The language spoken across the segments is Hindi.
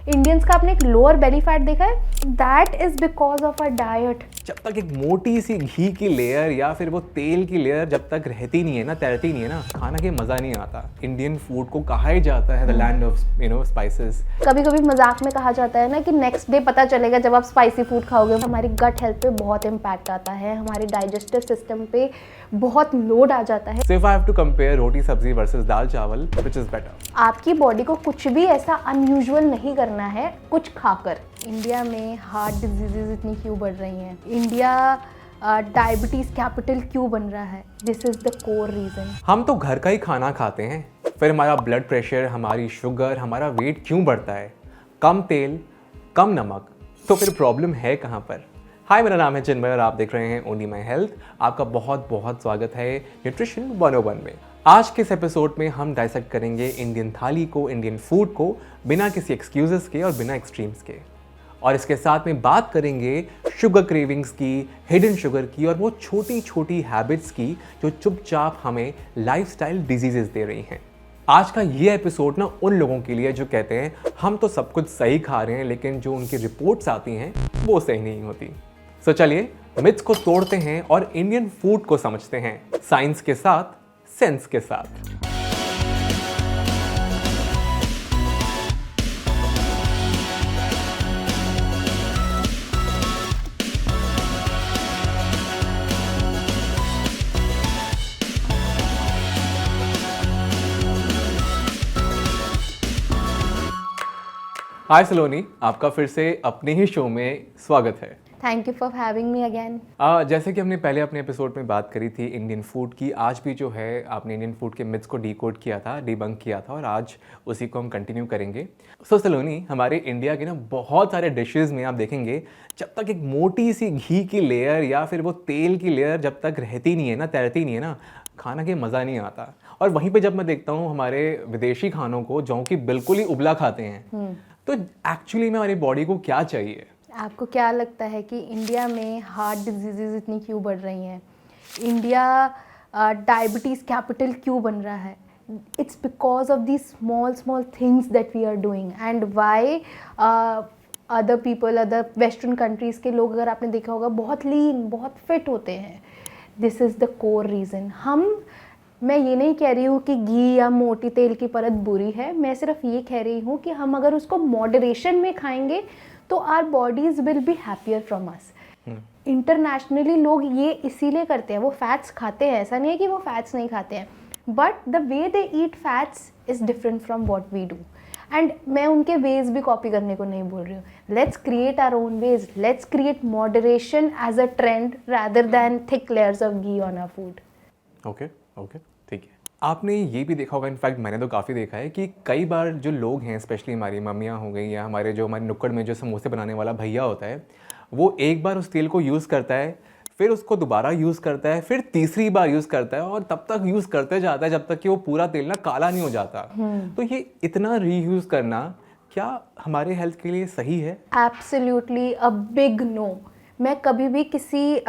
इंडियंस का आपने एक लोअर बेली फैट देखा है? That is because of a diet. जब तक एक मोटी सी घी की लेयर या फिर वो तेल की लेयर जब तक रहती नहीं है ना, तैरती नहीं है ना, खाना के मज़ा नहीं आता। इंडियन फूड को कहा ही जाता है द लैंड ऑफ स्पाइसेस। कभी कभी मजाक में कहा जाता है ना कि नेक्स्ट डे पता चलेगा जब आप स्पाइसी फूड खाओगे। हमारी गट हेल्थ पे बहुत इम्पैक्ट आता है, हमारे डाइजेस्टिव सिस्टम पे बहुत लोड आ जाता है। So if I have to compare रोटी सब्जी वर्सेस दाल चावल, which is better? आपकी बॉडी को कुछ भी ऐसा अनयूजुअल नहीं करना है कुछ खाकर। इंडिया में हार्ट डिजीजेज इतनी क्यों बढ़ रही हैं? इंडिया डायबिटीज़ कैपिटल क्यों बन रहा है? This is the core reason. हम तो घर का ही खाना खाते हैं, फिर हमारा ब्लड प्रेशर, हमारी शुगर, हमारा वेट क्यों बढ़ता है? कम तेल, कम नमक, तो फिर प्रॉब्लम है कहाँ पर? हाय, मेरा नाम है चिन्मय और आप देख रहे हैं ओनली माई हेल्थ। आपका बहुत बहुत स्वागत है न्यूट्रिशन 101 में। आज के इस एपिसोड में हम डाइसेक्ट करेंगे इंडियन थाली को, इंडियन फूड को, बिना किसी एक्सक्यूजेस के और बिना एक्सट्रीम्स के। और इसके साथ में बात करेंगे शुगर क्रेविंग्स की, हिडन शुगर की और वो छोटी छोटी हैबिट्स की जो चुपचाप हमें लाइफस्टाइल डिजीजेस दे रही हैं। आज का ये एपिसोड ना उन लोगों के लिए जो कहते हैं हम तो सब कुछ सही खा रहे हैं, लेकिन जो उनकी रिपोर्ट्स आती हैं वो सही नहीं होती। सो चलिए मिथ्स को तोड़ते हैं और इंडियन फूड को समझते हैं, साइंस के साथ, सेंस के साथ। हाय सलोनी, आपका फिर से अपने ही शो में स्वागत है। Thank you for having me again. जैसे कि हमने पहले अपने एपिसोड में बात करी थी इंडियन फूड की, आज भी जो है आपने इंडियन फूड के मिथ्स को डीकोड किया था, डिबंक किया था, और आज उसी को हम कंटिन्यू करेंगे। सो सलोनी, हमारे इंडिया के ना बहुत सारे डिशेज़ में आप देखेंगे जब तक एक मोटी सी घी की लेयर या फिर वो तेल की लेयर जब तक रहती नहीं है ना, तैरती नहीं है ना, खाना के मज़ा नहीं आता। और वहीं पे जब मैं देखता हूँ हमारे विदेशी खानों को, जो कि बिल्कुल ही उबला खाते हैं, तो एक्चुअली में हमारी बॉडी को क्या चाहिए? आपको क्या लगता है कि इंडिया में हार्ट डिजीजेज इतनी क्यों बढ़ रही हैं? इंडिया डायबिटीज़ कैपिटल क्यों बन रहा है? It's because of the small small things that we are doing and why other people, other western countries के लोग, अगर आपने देखा होगा, बहुत लीन, बहुत फिट होते हैं। This is the core reason. मैं ये नहीं कह रही हूँ कि घी या मोटी तेल की परत बुरी है, मैं सिर्फ ये कह रही हूँ कि हम अगर उसको मॉडरेशन में खाएंगे तो our bodies will be happier from us. Internationally लोग ये इसीलिए करते हैं, वो फैट्स खाते हैं, ऐसा नहीं है कि वो फैट्स नहीं खाते हैं, but the way they eat fats is different from what we do. And मैं उनके वेज भी कॉपी करने को नहीं बोल रही हूँ। Let's create our own ways, let's create moderation as a trend rather than thick layers of ghee on our food. Okay, ठीक है। आपने ये भी देखा होगा, इनफैक्ट मैंने तो काफ़ी देखा है कि कई बार जो लोग हैं, स्पेशली हमारी मम्मियाँ हो गई या हमारे नुक्कड़ में जो समोसे बनाने वाला भैया होता है, वो एक बार उस तेल को यूज़ करता है, फिर उसको दोबारा यूज़ करता है, फिर तीसरी बार यूज़ करता है और तब तक यूज़ करते जाता है जब तक कि वो पूरा तेल ना काला नहीं हो जाता। तो ये इतना रीयूज़ करना क्या हमारे हेल्थ के लिए सही है? Absolutely a big no. मैं कभी भी किसी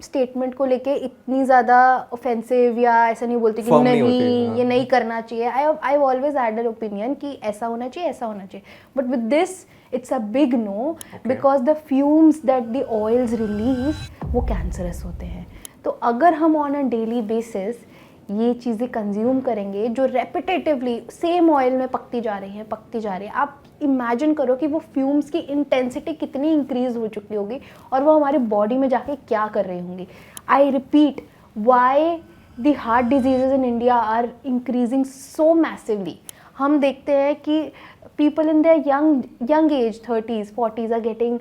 स्टेटमेंट को लेके इतनी ज़्यादा ऑफेंसिव या ऐसा नहीं बोलती कि Firm नहीं ये नहीं करना चाहिए। I always had an opinion कि ऐसा होना चाहिए, ऐसा होना चाहिए, but with this it's a big no, because the fumes that the oils release वो कैंसरस होते हैं। तो अगर हम ऑन अ डेली बेसिस ये चीज़ें कंज्यूम करेंगे जो रेपिटेटिवली सेम ऑयल में पकती जा रही हैं, आप इमेजिन करो कि वो फ्यूम्स की इंटेंसिटी कितनी इंक्रीज हो चुकी होगी और वो हमारी बॉडी में जाके क्या कर रही होंगी। I repeat, why the heart diseases in India are increasing so massively. हम देखते हैं कि people in their young age, 30s, 40s, are getting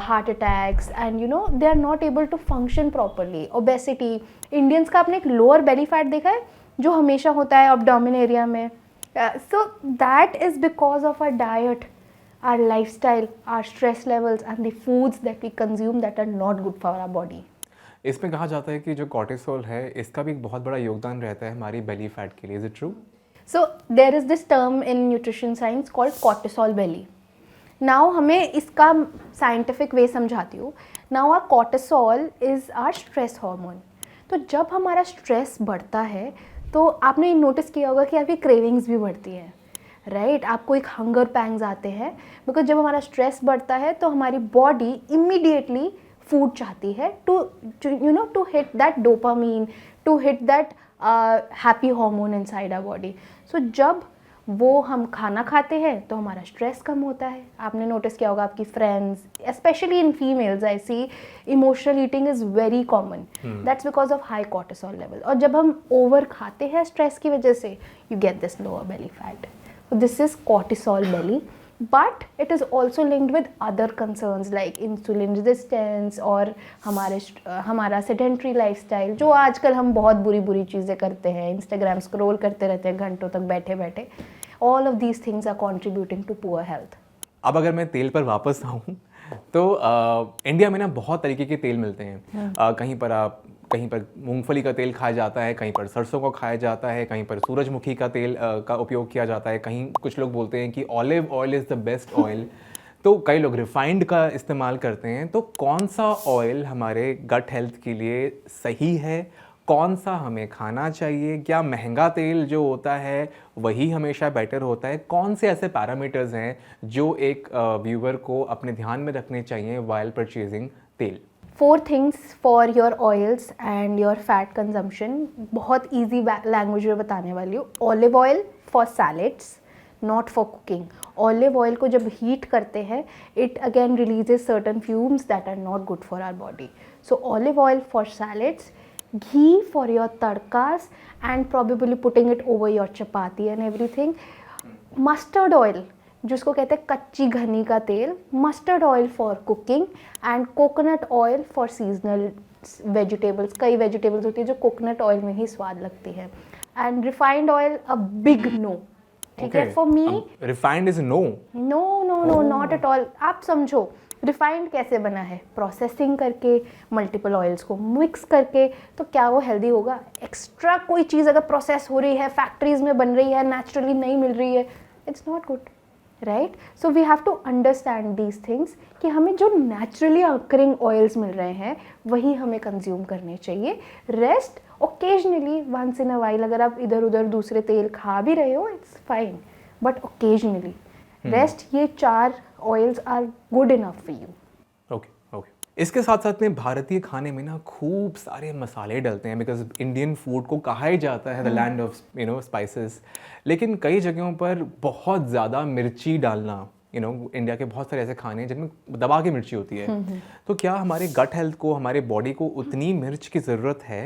heart attacks, and you know they are not able to function properly. Obesity, Indians का आपने एक lower belly fat देखा है जो हमेशा होता है abdomen area में? So that is because of our diet, our lifestyle, our stress levels, and the foods that we consume that are not good for our body. इसमें कहा जाता है कि जो कॉर्टिसोल है, इसका भी एक बहुत बड़ा योगदान रहता है हमारी बेली फैट के लिए। Is it true? So there is this term in nutrition science called cortisol belly. Now हमें इसका scientific way समझाती हूँ। Now our cortisol is our stress hormone. तो जब हमारा stress बढ़ता है तो आपने नोटिस किया होगा कि आपकी cravings भी बढ़ती हैं। राइट आपको एक हंगर पैंग्स आते हैं, बिकॉज जब हमारा स्ट्रेस बढ़ता है तो हमारी बॉडी इमीडिएटली फूड चाहती है to to hit that dopamine, to hit that happy hormone inside our body. So जब वो हम खाना खाते हैं तो हमारा स्ट्रेस कम होता है. आपने नोटिस किया होगा आपकी friends, specially in females I see emotional eating is very common. That's because of high cortisol level. और जब हम ओवर खाते हैं स्ट्रेस की वजह से, you get this lower belly fat. This is cortisol belly, but it is also linked with other concerns like insulin resistance और हमारा sedentary lifestyle, जो आजकल हम बहुत बुरी चीज़ें करते हैं, इंस्टाग्राम स्क्रॉल करते रहते हैं घंटों तक बैठे बैठे. all of these things are contributing to poor health. अब अगर मैं तेल पर वापस आऊँ तो इंडिया में ना बहुत तरीके के तेल मिलते हैं. कहीं पर मूंगफली का तेल खाया जाता है, कहीं पर सरसों का खाया जाता है, कहीं पर सूरजमुखी का तेल का उपयोग किया जाता है, कहीं कुछ लोग बोलते हैं कि olive oil is the best oil. तो कई लोग रिफाइंड का इस्तेमाल करते हैं. तो कौन सा ऑयल हमारे गट हेल्थ के लिए सही है, कौन सा हमें खाना चाहिए, क्या महंगा तेल जो होता है वही हमेशा बेटर होता है, कौन से ऐसे पैरामीटर्स हैं जो एक व्यूअर को अपने ध्यान में रखने चाहिए वाइल परचेजिंग तेल? 4 things for your oils and your fat consumption. बहुत easy language में बताने वाली हूँ. Olive oil for salads, not for cooking. Olive oil को जब heat करते हैं, it again releases certain fumes that are not good for our body. So olive oil for salads, ghee for your tadkas and probably putting it over your chapati and everything. Mustard oil, जिसको कहते हैं कच्ची घनी का तेल, mustard oil for cooking and coconut oil for seasonal vegetables. कई वेजिटेबल्स होती है जो कोकोनट ऑयल में ही स्वाद लगती है. And refined oil a big no. ठीक है, for me refined is no no not at all. आप समझो रिफाइंड कैसे बना है, प्रोसेसिंग करके, मल्टीपल ऑयल्स को मिक्स करके. तो क्या वो हेल्दी होगा? एक्स्ट्रा कोई चीज़ अगर प्रोसेस हो रही है, फैक्ट्रीज में बन रही है, नेचुरली नहीं मिल रही है, it's not good. Right, so we have to understand these things कि हमें जो नेचुरली अकरिंग ऑयल्स मिल रहे हैं वही हमें कंज्यूम करने चाहिए. Rest occasionally, once in a while, अगर आप इधर उधर दूसरे तेल खा भी रहे हो it's fine, but occasionally rest. ये 4 oils are good enough for you. Okay. इसके साथ साथ में भारतीय खाने में ना खूब सारे मसाले डलते हैं, बिकॉज इंडियन फूड को कहा ही जाता है द लैंड ऑफ स्पाइसेस. लेकिन कई जगहों पर बहुत ज़्यादा मिर्ची डालना, इंडिया के बहुत सारे ऐसे खाने हैं जिनमें दबा के मिर्ची होती है. तो क्या हमारे गट हेल्थ को, हमारे बॉडी को उतनी मिर्च की ज़रूरत है?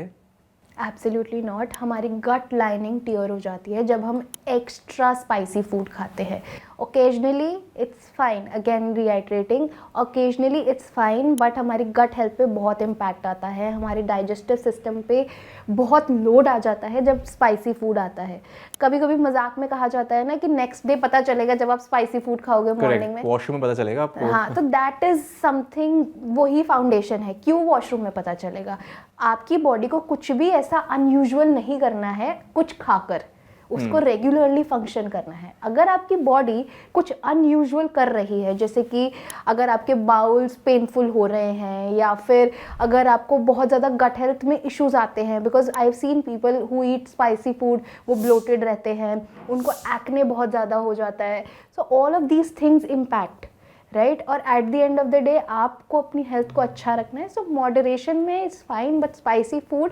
Absolutely not. हमारी गट लाइनिंग टियर हो जाती है जब हम एक्स्ट्रा स्पाइसी फूड खाते हैं. Occasionally it's fine, again reiterating, occasionally it's fine, but हमारी गट हेल्थ पे बहुत इम्पैक्ट आता है, हमारे डाइजेस्टिव सिस्टम पे बहुत लोड आ जाता है जब स्पाइसी फूड आता है. कभी कभी मजाक में कहा जाता है ना कि नेक्स्ट डे पता चलेगा जब आप स्पाइसी फूड खाओगे मॉर्निंग में, वॉशरूम में पता चलेगा आपको. हाँ, तो दैट इज समथिंग, वही फाउंडेशन है. क्यों वॉशरूम में पता चलेगा? आपकी बॉडी को कुछ भी ऐसा अनयूजुअल नहीं करना है कुछ खाकर, उसको रेगुलरली फंक्शन करना है. अगर आपकी बॉडी कुछ अनयूजुअल कर रही है, जैसे कि अगर आपके बाउल्स पेनफुल हो रहे हैं, या फिर अगर आपको बहुत ज़्यादा गट हेल्थ में इश्यूज आते हैं, because I have seen people who eat spicy food, वो ब्लोटेड रहते हैं, उनको एक्ने बहुत ज़्यादा हो जाता है. So all of these things impact, right. और at the end of the day आपको अपनी हेल्थ को अच्छा रखना है. सो मॉडरेशन में is fine, but spicy food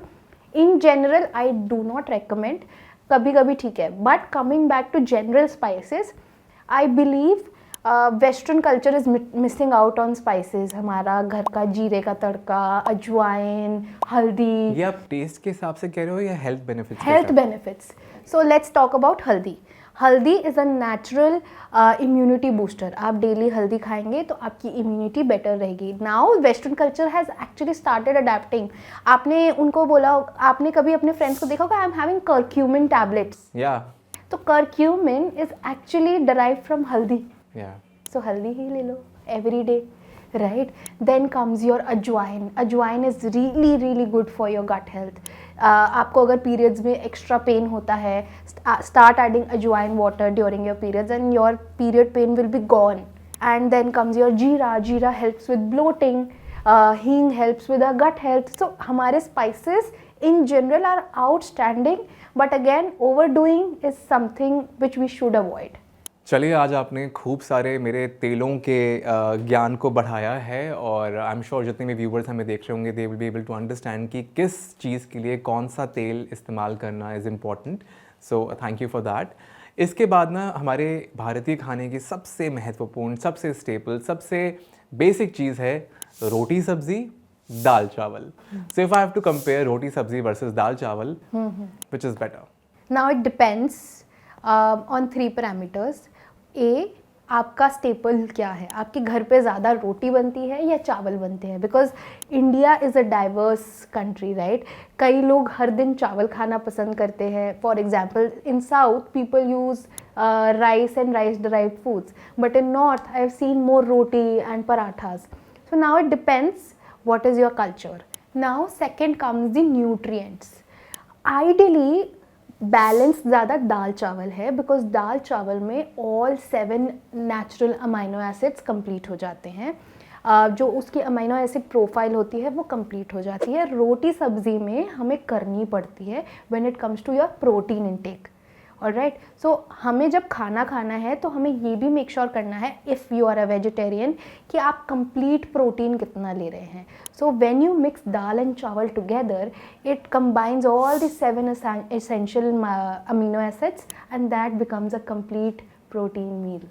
in general I do not recommend. कभी कभी ठीक है, but coming back to general spices, I believe western culture is missing out on spices. हमारा घर का जीरे का तड़का, अजवाइन, हल्दी. ये आप टेस्ट के हिसाब से कह रहे हो या health benefits? Health benefits. So let's talk about हल्दी. हल्दी is a natural immunity booster. आप डेली हल्दी खाएंगे तो आपकी इम्यूनिटी बेटर रहेगी. Now western culture has actually started adapting. आपने उनको बोला, आपने कभी अपने फ्रेंड्स को देखा होगा, I am having curcumin tablets. तो curcumin is actually derived from haldi. So हल्दी ही ले लो every day, right? Then comes your ajwain. Ajwain is really really good for your gut health. आपको अगर पीरियड्स में एक्स्ट्रा पेन होता है, start adding ajwain water during your periods and your period pain will be gone. And then comes your jeera. Jeera helps with bloating. Hing helps with a gut health. So हमारे spices in general are outstanding, but again overdoing is something which we should avoid. चलिए, आज आपने खूब सारे मेरे तेलों के ज्ञान को बढ़ाया है और आई एम श्योर जितने भी व्यूवर्स हमें देख रहे होंगे they will be able to understand कि किस चीज़ के लिए कौन सा तेल इस्तेमाल करना is important. So thank you for that. इसके बाद ना हमारे भारतीय खाने की सबसे महत्वपूर्ण, सबसे स्टेपल, सबसे बेसिक चीज़ है रोटी सब्ज़ी, दाल चावल। So if I have to compare roti sabzi versus dal chawal, which is better? Now it depends on 3 parameters. A, आपका स्टेपल क्या है, आपके घर पे ज़्यादा रोटी बनती है या चावल बनते हैं, because India is a diverse country, right. कई लोग हर दिन चावल खाना पसंद करते हैं। For example in south people use rice and rice derived foods, but in north I have seen more roti and parathas. So now it depends what is your culture. Now second comes the nutrients. Ideally balance ज़्यादा दाल चावल है, बिकॉज दाल चावल में all 7 natural amino acids complete हो जाते हैं। जो उसकी अमाइनो एसिड प्रोफाइल होती है वो कंप्लीट हो जाती है। रोटी सब्ज़ी में हमें करनी पड़ती है when it comes to your protein intake. Alright, so हमें जब खाना खाना है तो हमें ये भी मेक श्योर करना है, if you are a vegetarian, कि आप कंप्लीट प्रोटीन कितना ले रहे हैं। So when you mix dal and chawal together, it combines all the 7 essential amino acids and that becomes a complete protein meal.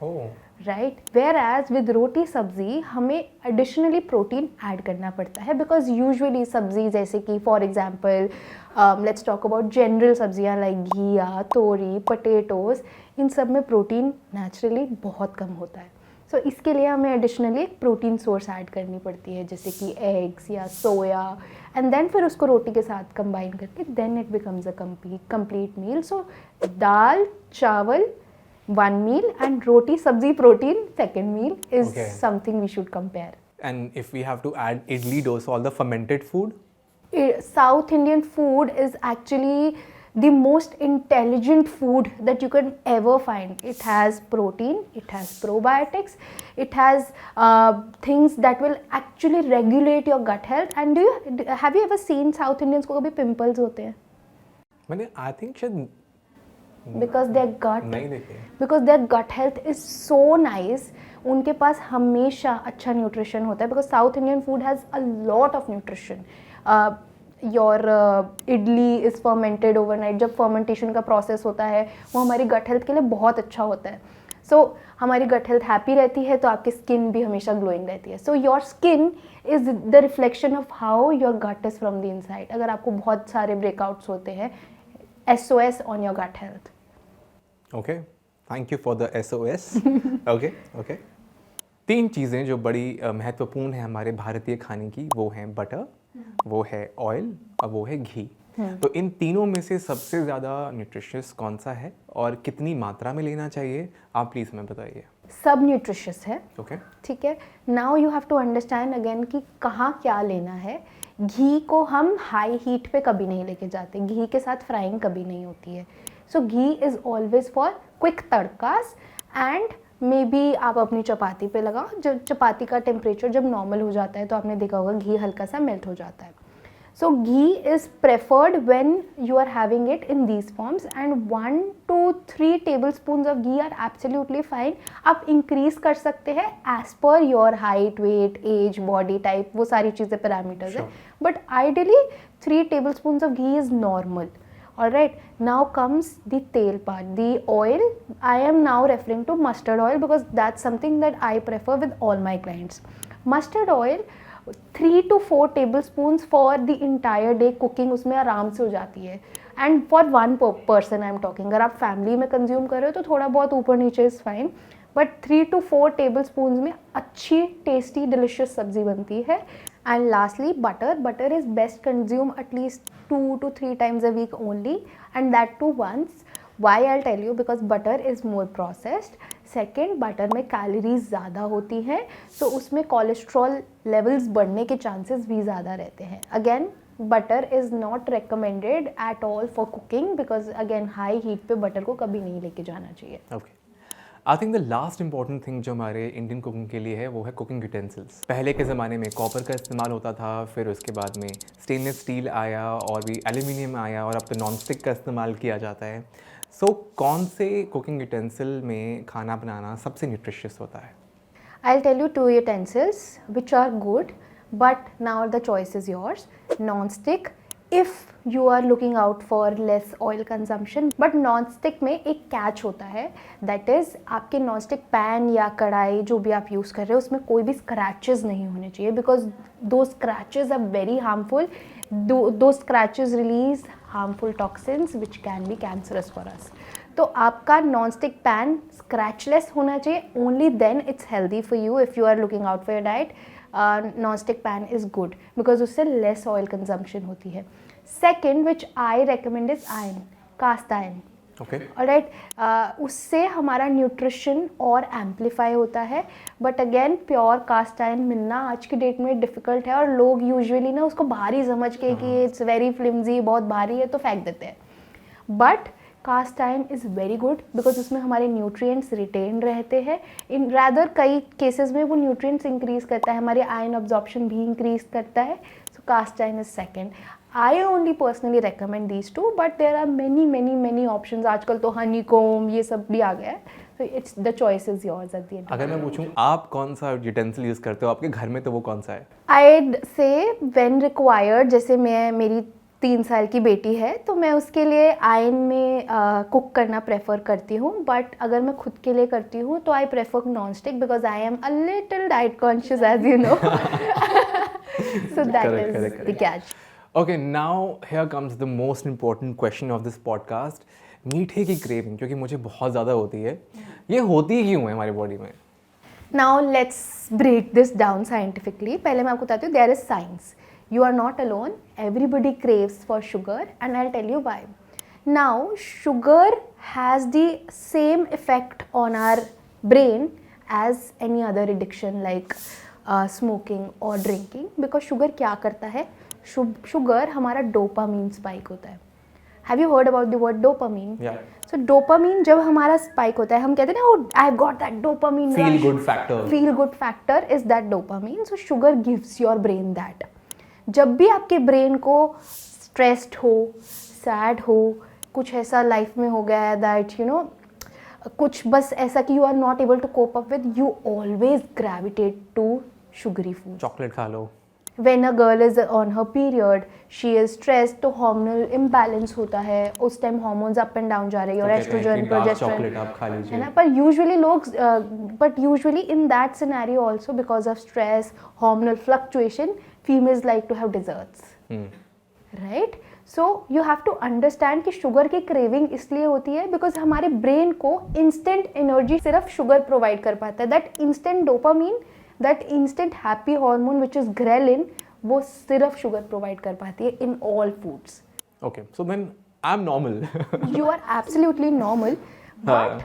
Oh. Right, whereas with roti sabzi हमें एडिशनली प्रोटीन ऐड करना पड़ता है, बिकॉज यूजुअली सब्ज़ी जैसे कि for example let's talk about general सब्जियां लाइक घिया, तोरी, पटेटोज़, इन सब में प्रोटीन नेचुरली बहुत कम होता है। सो इसके लिए हमें एडिशनली प्रोटीन सोर्स ऐड करनी पड़ती है, जैसे कि एग्स या सोया, एंड देन फिर उसको रोटी के साथ कंबाइन करके then it becomes a complete meal. So dal chawal one meal and roti sabzi protein second meal is Okay. something we should compare. And if we have to add idli dosa, all the fermented food? South Indian food is actually the most intelligent food that you can ever find. It has protein, it has probiotics, it has things that will actually regulate your gut health. And have you ever seen South Indians को कभी pimples होते हैं? मैंने I think शायद Because their gut, नहीं देखे। because their gut health is so nice. उनके पास हमेशा अच्छा न्यूट्रिशन होता है, because South Indian food has a lot of nutrition. Your idli is fermented overnight. जब फर्मेंटेशन का प्रोसेस होता है वो हमारी गट हेल्थ के लिए बहुत अच्छा होता है। सो हमारी गट हेल्थ हैप्पी रहती है तो आपकी स्किन भी हमेशा ग्लोइंग रहती है। So your skin is the reflection of how your gut is from the inside. अगर आपको बहुत सारे ब्रेकआउट्स होते हैं, SOS on your gut health. Okay, thank you for the SOS. Okay. 3 चीज़ें जो बड़ी महत्वपूर्ण है हमारे भारतीय खाने की, वो हैं बटर, वो है ऑयल और वो है घी। तो इन तीनों में से सबसे ज़्यादा न्यूट्रिशियस कौन सा है और कितनी मात्रा में लेना चाहिए, आप प्लीज़ हमें बताइए। सब न्यूट्रिशियस है, ओके, ठीक है। Now you have to understand again कि कहाँ क्या लेना है। घी को हम हाई हीट पे कभी नहीं लेके जाते, घी के साथ फ्राइंग कभी नहीं होती है। So ghee is always for quick तड़कास एंड मे बी आप अपनी चपाती पे लगाओ। जब चपाती का टेम्परेचर जब नॉर्मल हो जाता है तो आपने देखा होगा घी हल्का सा मेल्ट हो जाता है। So ghee is preferred when you are having it in these forms, and 1 to 3 tablespoons of ghee are absolutely fine. आप increase कर सकते हैं as per your height, weight, age, body type, वो सारी चीज़ें parameters हैं. But ideally 3 tablespoons of ghee is normal. Alright, now comes the tail part, the oil. I am now referring to mustard oil because that's something that I prefer with all my clients. Mustard oil 3 to 4 tablespoons for the entire day cooking उसमें आराम से हो जाती है। And for 1 person I am talking. अगर आप फैमिली में कंज्यूम कर रहे हो तो थोड़ा बहुत ऊपर नीचे is fine, but 3 to 4 tablespoons में अच्छी टेस्टी डिलिशियस सब्जी बनती है। And lastly butter is best consume at least 2 to 3 times a week only, and that too once. Why I'll tell you, because butter is more processed. Second, butter में कैलोरीज ज़्यादा होती हैं तो उसमें कोलेस्ट्रॉल लेवल्स बढ़ने के चांसेस भी ज़्यादा रहते हैं। Again butter is not recommended at all for cooking because again high heat पे बटर को कभी नहीं लेके जाना चाहिए। Okay, I think the last important thing जो हमारे इंडियन कुकिंग के लिए है वो है कुकिंग यूटेंसिल्स। पहले के ज़माने में कॉपर का इस्तेमाल होता था, फिर उसके बाद में स्टेनलेस स्टील आया और भी एल्यूमिनियम आया और अब तो नॉन स्टिक का इस्तेमाल किया जाता है। सो कौन से कुकिंग यूटेंसिल में खाना बनाना सबसे न्यूट्रिशियस होता है? I'll tell you two utensils which are good, but now the choice is yours. Non-stick, if you are looking out for less oil consumption, but non-stick में एक catch होता है, that is आपके non-stick pan या कढ़ाई जो भी आप यूज़ कर रहे हो उसमें कोई भी scratches नहीं होने चाहिए, because those scratches are very harmful. Those scratches release harmful toxins which can be cancerous for us. तो आपका नॉन स्टिक पैन स्क्रैचलेस होना चाहिए, only then it's healthy for you if you are looking out for your diet. Non stick pan is good because उससे लेस ऑयल कंजम्पशन होती है. Second which I recommend is iron, cast iron. Okay, alright, उससे हमारा न्यूट्रिशन और एम्पलीफाई होता है. But again pure cast iron मिलना आज की डेट में डिफ़िकल्ट है और लोग यूजुअली ना उसको भारी समझ के कि इट्स वेरी फ्लिम्जी, बहुत भारी है, तो फेंक देते हैं. But cast iron is very good because उसमें हमारे न्यूट्रिएंट्स रिटेन रहते हैं. इन रैदर कई केसेस में वो न्यूट्रिएंट्स इंक्रीज़ करता है, हमारी आयरन अब्जॉर्प्शन भी इंक्रीज़ करता है. So cast iron is second. I only personally recommend these two, but there are many options. आजकल तो हनी कोम ये सब भी आ गया है. So it's the choice is yours eight the and. अगर मैं पूछूं आप कौन सा यूटेंसिल यूज़ करते हो आपके घर में, तो वो कौन सा है? I'd say when required, जैसे मेरी 3 साल की बेटी है तो मैं उसके लिए आयरन में कुक करना प्रेफर करती हूँ. बट अगर मैं खुद के लिए करती हूँ तो I prefer non stick because I am a little diet conscious as you know. So that is the catch. Okay, now here comes the most important question of this podcast. मीठे की क्रेविंग, क्योंकि मुझे बहुत ज़्यादा होती है, ये होती क्यों है हमारी बॉडी में? Now let's break this down scientifically. पहले मैं आपको बताती हूँ, there is science. You are not alone. Everybody craves for sugar, and I'll tell you why. Now, sugar has the same effect on our brain as any other addiction like smoking or drinking. Because sugar क्या करता है? Sugar हमारा dopamine spike होता है. Have you heard about the word dopamine? Yeah. So dopamine जब हमारा spike होता है, हम कहते हैं ना, oh, I got that dopamine Feel rush. good factor. Feel good factor is that dopamine. So sugar gives your brain that. जब भी आपके ब्रेन को स्ट्रेस्ड हो, सैड हो, कुछ ऐसा लाइफ में हो गया है दैट यू नो, कुछ बस ऐसा कि you are not able to cope up with, you always gravitate to sugary food. Chocolate खा लो. When a girl is on her period, she is stressed, तो hormonal imbalance होता है, उस time hormones up and down जा रही है और estrogen, progesterone, चॉकलेट आप खा लीजिए, है ना. पर usually लोग but usually in that scenario also because of stress, hormonal fluctuation, females like to have desserts. Right? So you have to understand कि शुगर की क्रेविंग इसलिए होती है बिकॉज हमारे ब्रेन को इंस्टेंट एनर्जी सिर्फ शुगर प्रोवाइड कर पाता है. That instant dopamine, that instant happy hormone which is ghrelin, वो सिर्फ शुगर प्रोवाइड कर पाती है in all foods. Okay, so then I am normal. You are absolutely normal, but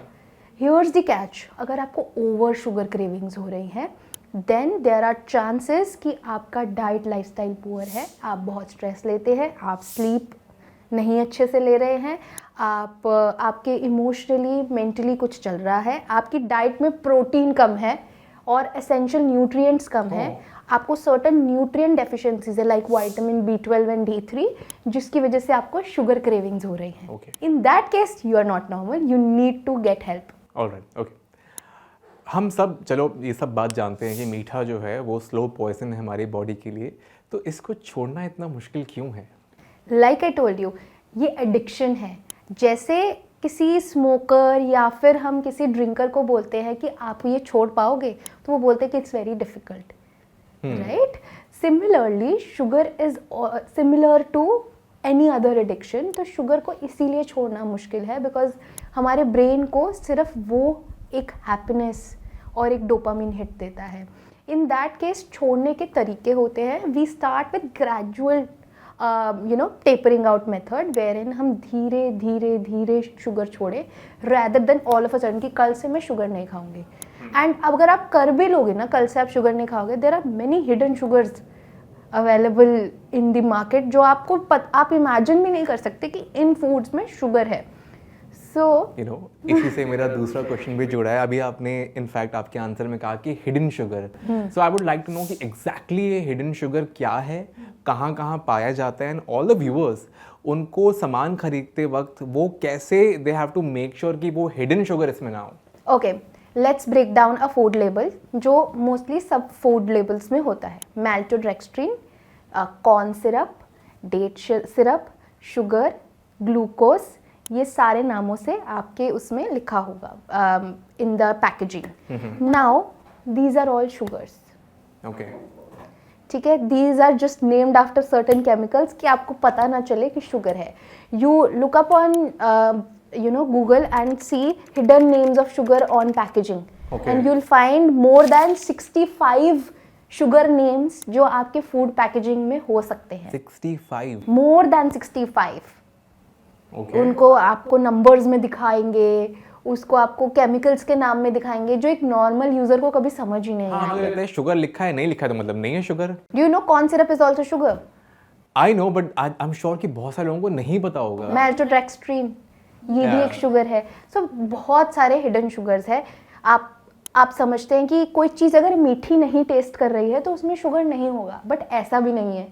here's the catch. अगर आपको ओवर शुगर क्रेविंग्स हो रही हैं, देन देयर आर चांसेस कि आपका डाइट लाइफस्टाइल पुअर है, आप बहुत स्ट्रेस लेते हैं, आप स्लीप नहीं अच्छे से ले रहे हैं, आपके इमोशनली मेंटली कुछ चल रहा है, आपकी डाइट में प्रोटीन कम है और एसेंशियल न्यूट्रिएंट्स कम है, आपको सर्टन न्यूट्रिएंट डेफिशिएंसीज है like vitamin B12 and D3, जिसकी वजह से आपको शुगर क्रेविंग्स हो रही हैं. In that case you are not normal, you need to get help. Alright, okay. हम सब चलो ये सब बात जानते हैं कि मीठा जो है वो स्लो पॉइजन है हमारी बॉडी के लिए, तो इसको छोड़ना इतना मुश्किल क्यों है? लाइक आई टोल्ड यू, ये एडिक्शन है. जैसे किसी स्मोकर या फिर हम किसी ड्रिंकर को बोलते हैं कि आप ये छोड़ पाओगे, तो वो बोलते हैं कि it's very difficult. Right? Similarly sugar is similar to any other addiction. तो शुगर को इसीलिए छोड़ना मुश्किल है बिकॉज हमारे ब्रेन को सिर्फ वो एक हैप्पीनेस और एक डोपामिन हिट देता है. इन दैट केस छोड़ने के तरीके होते हैं. We start with gradual tapering out method, wherein हम धीरे धीरे धीरे शुगर छोड़े rather than all of a sudden कि कल से मैं शुगर नहीं खाऊंगी. एंड अगर आप कर भी लोगे ना, कल से आप शुगर नहीं खाओगे, there are many hidden sugars available in the market जो आपको आप इमेजिन भी नहीं कर सकते कि इन फूड्स में शुगर है. सो इसी से मेरा दूसरा क्वेश्चन भी जुड़ा है। अभी आपने इनफैक्ट आपके आंसर में कहा कि hidden sugar, so I would like to know कि एग्जैक्टली ये हिडन शुगर क्या है, कहाँ कहाँ पाया जाता है, एंड ऑल द व्यूअर्स उनको सामान खरीदते वक्त वो कैसे they have to make sure कि वो हिडन शुगर इसमें ना हो। Okay, let's break down a food label जो मोस्टली सब फूड लेबल्स में होता है। Maltodextrin, corn syrup, date syrup, sugar, glucose, ये सारे नामों से आपके उसमें लिखा होगा in the packaging. Now these are all sugars. Okay, ठीक है, these are just named after certain chemicals कि आपको पता ना चले कि शुगर है। You look up on Google and see hidden names of sugar on packaging, and you'll find more than 65 sugar names जो आपके food packaging में हो सकते हैं। 65? more than 65। उनको आपको numbers में दिखाएंगे, उसको आपको chemicals के नाम में दिखाएंगे जो एक normal user को कभी समझ ही नहीं आएगा। शुगर लिखा है, नहीं लिखा है तो मतलब नहीं है sugar. Do you know corn syrup is also sugar? I know, but I'm sure कि बहुत सारे लोगों को नहीं पता होगा। Maltodextrin, ये भी एक शुगर है। सो बहुत सारे हिडन शुगर्स है। आप समझते हैं कि कोई चीज़ अगर मीठी नहीं टेस्ट कर रही है तो उसमें शुगर नहीं होगा, बट ऐसा भी नहीं है।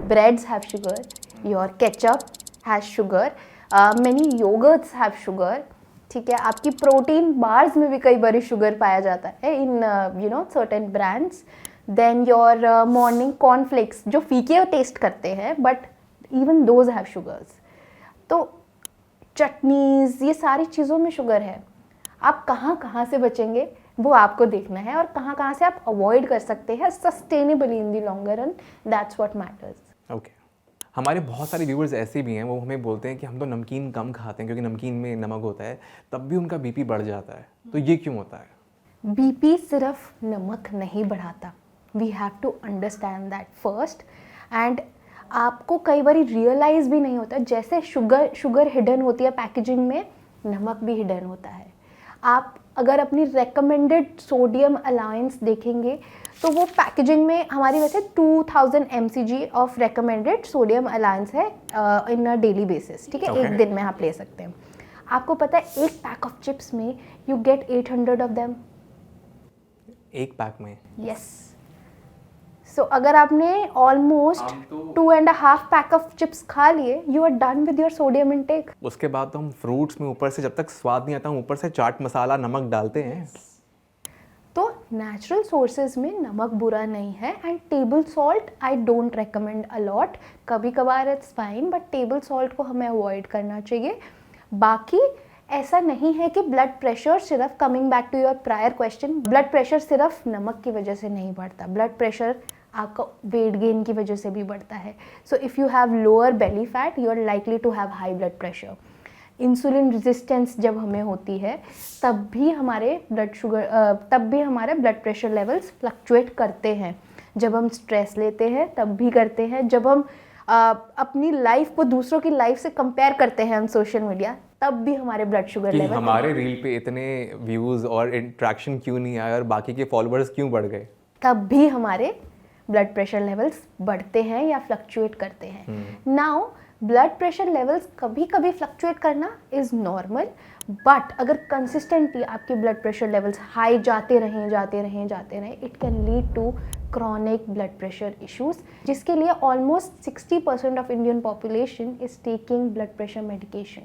Breads have sugar, your ketchup has sugar, many yoghurts have sugar. ठीक है, आपकी प्रोटीन बार्स में भी कई बार शुगर पाया जाता है in certain brands. Then your morning cornflakes जो फीके टेस्ट करते हैं, but even those have sugars. तो चटनीज़, ये सारी चीज़ों में शुगर है। आप कहाँ कहाँ से बचेंगे वो आपको देखना है, और कहाँ कहाँ से आप अवॉइड कर सकते हैं sustainably in the longer run. That's what matters. Okay, हमारे बहुत सारे व्यूअर्स ऐसे भी हैं, वो हमें बोलते हैं कि हम तो नमकीन कम खाते हैं क्योंकि नमकीन में नमक होता है, तब भी उनका बीपी बढ़ जाता है, तो ये क्यों होता है? बीपी सिर्फ नमक नहीं बढ़ाता। We have to understand that first. And आपको कई बार रियलाइज़ भी नहीं होता, जैसे शुगर हिडन होती है पैकेजिंग में, नमक भी हिडन होता है। आप अगर अपनी रेकमेंडेड सोडियम अलाउंस देखेंगे तो वो पैकेजिंग में हमारी वैसे 2000 mcg of recommended sodium allowance है इन अ डेली बेसिस। ठीक है, एक दिन में आप ले सकते हैं। आपको पता है एक पैक ऑफ चिप्स में यू गेट 800 ऑफ देम। एक पैक में? यस। सो अगर आपने ऑलमोस्ट 2.5 पैक ऑफ चिप्स खा लिए, you are done with your sodium intake. उसके बाद तो हम फ्रूट्स में ऊपर से जब तक स्वाद नहीं आता, हम ऊपर से चाट मसाला नमक डालते हैं। तो नेचुरल सोर्सेज में नमक बुरा नहीं है। And table salt I don't recommend a lot. कभी कभार it's fine, but table salt को हमें अवॉइड करना चाहिए। बाकी ऐसा नहीं है कि ब्लड प्रेशर सिर्फ, coming back to your prior question, blood pressure सिर्फ नमक की वजह से नहीं बढ़ता। ब्लड प्रेशर आपका वेट गेन की वजह से भी बढ़ता है। So if you have lower belly fat, you are likely to have high blood pressure. Insulin resistance जब हमें होती है तब भी हमारे ब्लड प्रेशर लेवल्स फ्लक्चुएट करते हैं। जब हम स्ट्रेस लेते हैं तब भी करते हैं। जब हम अपनी लाइफ को दूसरों की लाइफ से कंपेयर करते हैं ऑन सोशल मीडिया, तब भी हमारे ब्लड शुगर लेवल, हमारे रील पे इतने व्यूज़ और इंट्रैक्शन क्यों नहीं आए और बाकी के फॉलोअर्स क्यों बढ़ गए, तब भी हमारे ब्लड प्रेशर लेवल्स बढ़ते हैं या फ्लक्चुएट करते हैं। नाउ ब्लड प्रेशर लेवल्स कभी कभी फ्लक्चुएट करना इज़ नॉर्मल, बट अगर कंसिस्टेंटली आपके ब्लड प्रेशर लेवल्स हाई जाते रहें, it can lead to chronic blood pressure issues, जिसके लिए almost 60% of Indian population is taking blood pressure medication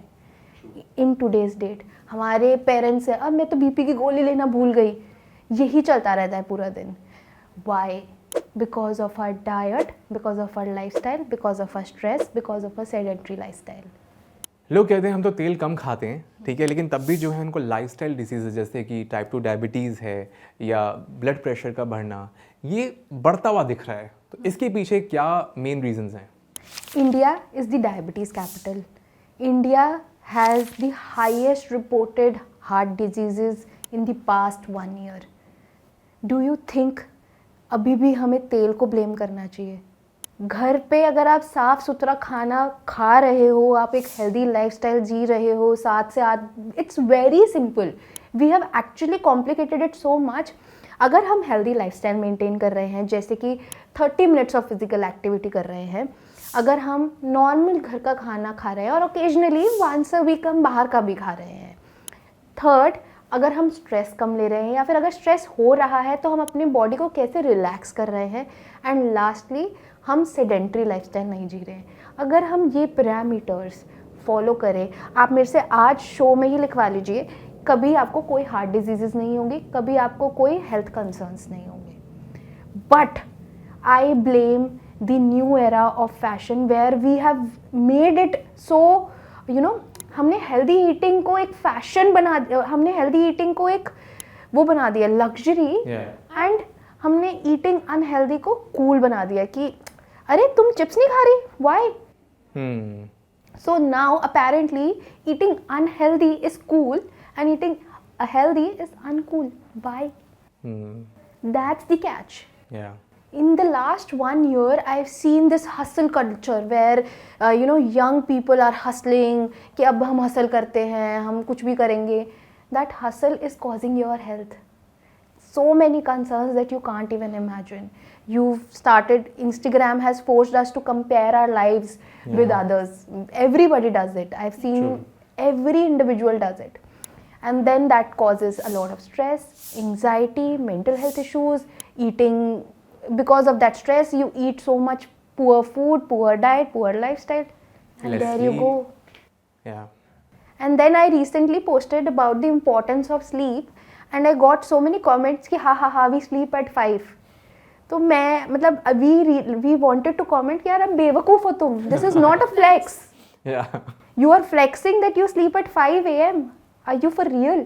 in today's date. हमारे पेरेंट्स हैं, अब मैं तो बीपी की गोली लेना भूल गई, यही चलता रहता है पूरा दिन। Y? Because of our diet, because of our lifestyle, because of our stress, because of our sedentary lifestyle. लोग कहते हैं हम तो तेल कम खाते हैं, ठीक है, लेकिन तब भी जो है उनको लाइफस्टाइल डिसीज़ जैसे कि टाइप 2 डायबिटीज़ है या ब्लड प्रेशर का बढ़ना, ये बढ़ता हुआ दिख रहा है। तो इसके पीछे क्या मेन रीजंस हैं? India is the diabetes capital. India has the highest reported heart diseases in the past 1 year. Do you think अभी भी हमें तेल को ब्लेम करना चाहिए? घर पे अगर आप साफ़ सुथरा खाना खा रहे हो, आप एक हेल्दी लाइफस्टाइल जी रहे हो, साथ से आध, it's very simple. We have actually complicated it so much. अगर हम हेल्दी लाइफस्टाइल मेंटेन कर रहे हैं, जैसे कि 30 मिनट्स ऑफ फिजिकल एक्टिविटी कर रहे हैं, अगर हम नॉर्मल घर का खाना खा रहे हैं और ओकेजनली वंस अ वीक हम बाहर का भी खा रहे हैं। थर्ड, अगर हम स्ट्रेस कम ले रहे हैं या फिर अगर स्ट्रेस हो रहा है तो हम अपनी बॉडी को कैसे रिलैक्स कर रहे हैं। एंड लास्टली, हम सेडेंट्री लाइफस्टाइल नहीं जी रहे हैं। अगर हम ये पैरामीटर्स फॉलो करें, आप मेरे से आज शो में ही लिखवा लीजिए, कभी आपको कोई हार्ट डिजीजेस नहीं होंगी, कभी आपको कोई हेल्थ कंसर्न्स नहीं होंगे। But I blame the new era of fashion where we have made it so हमने हेल्दी ईटिंग को एक फैशन बना दिया, हमने हेल्दी ईटिंग को एक वो बना दिया लग्जरी, एंड हमने ईटिंग अनहेल्दी को कूल बना दिया कि अरे तुम चिप्स नहीं खा रही, why? So now apparently eating unhealthy is cool and eating healthy is uncool. Why? That's the catch. Yeah. In the last 1 year, I've seen this hustle culture where young people are hustling कि अब हम hustle करते हैं, हम कुछ भी करेंगे. That hustle is causing your health so many concerns that you can't even imagine. You've started, Instagram has forced us to compare our lives with others. Everybody does it. I've seen every individual does it. And then that causes a lot of stress, anxiety, mental health issues, eating. Because of that stress, you eat so much poor food, poor diet, poor lifestyle. And Less there you sleep. go. Yeah. And then I recently posted about the importance of sleep. And I got so many comments कि हाँ we sleep at 5. तो मैं मतलब we wanted to comment कि यार अब बेवकूफ़ हो तुम. This is not a flex. Yeah. You are flexing that you sleep at 5 a.m. Are you for real?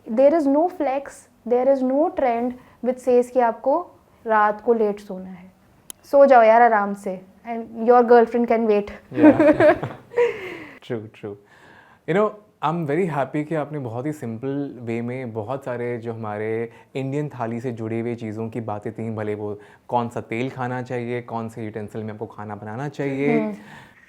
There is no flex. There is no trend which says कि आपको रात को लेट सोना है. सो जाओ यार आराम से. And your girlfriend can wait. Yeah. True. I am very happy कि आपने बहुत ही सिंपल वे में बहुत सारे जो हमारे इंडियन थाली से जुड़ी हुई चीज़ों की बातें थी, भले वो कौन सा तेल खाना चाहिए, कौन से यूटेंसिल में आपको खाना बनाना चाहिए,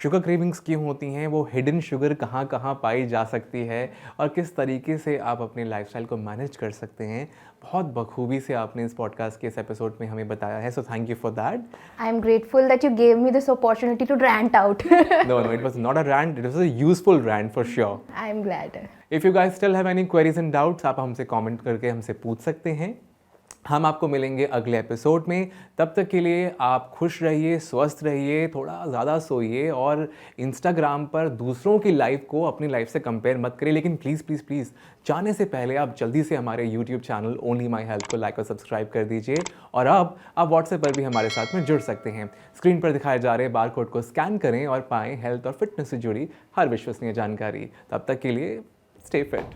शुगर क्रेविंग्स क्यों होती हैं, वो हिडन शुगर कहाँ कहाँ पाई जा सकती है और किस तरीके से आप अपने लाइफस्टाइल को मैनेज कर सकते हैं, बहुत बखूबी से आपने इस पॉडकास्ट के इस एपिसोड में हमें बताया है. So thank you for that. I am grateful that you gave me this opportunity to rant out. No, it was not a rant. It was a useful rant for sure. I am glad. If you guys still have any queries and doubts, आप हमसे कमेंट करके हमसे पूछ सकते हैं. हम आपको मिलेंगे अगले एपिसोड में. तब तक के लिए आप खुश रहिए, स्वस्थ रहिए, थोड़ा ज़्यादा सोइए और इंस्टाग्राम पर दूसरों की लाइफ को अपनी लाइफ से कंपेयर मत करिए. लेकिन प्लीज़ जाने से पहले आप जल्दी से हमारे YouTube channel only my health को लाइक और सब्सक्राइब कर दीजिए. और अब आप व्हाट्सएप पर भी हमारे साथ में जुड़ सकते हैं. स्क्रीन पर दिखाए जा रहे बार कोड को स्कैन करें और पाएँ हेल्थ और फिटनेस से जुड़ी हर विश्वसनीय जानकारी. तब तक के लिए स्टे फिट.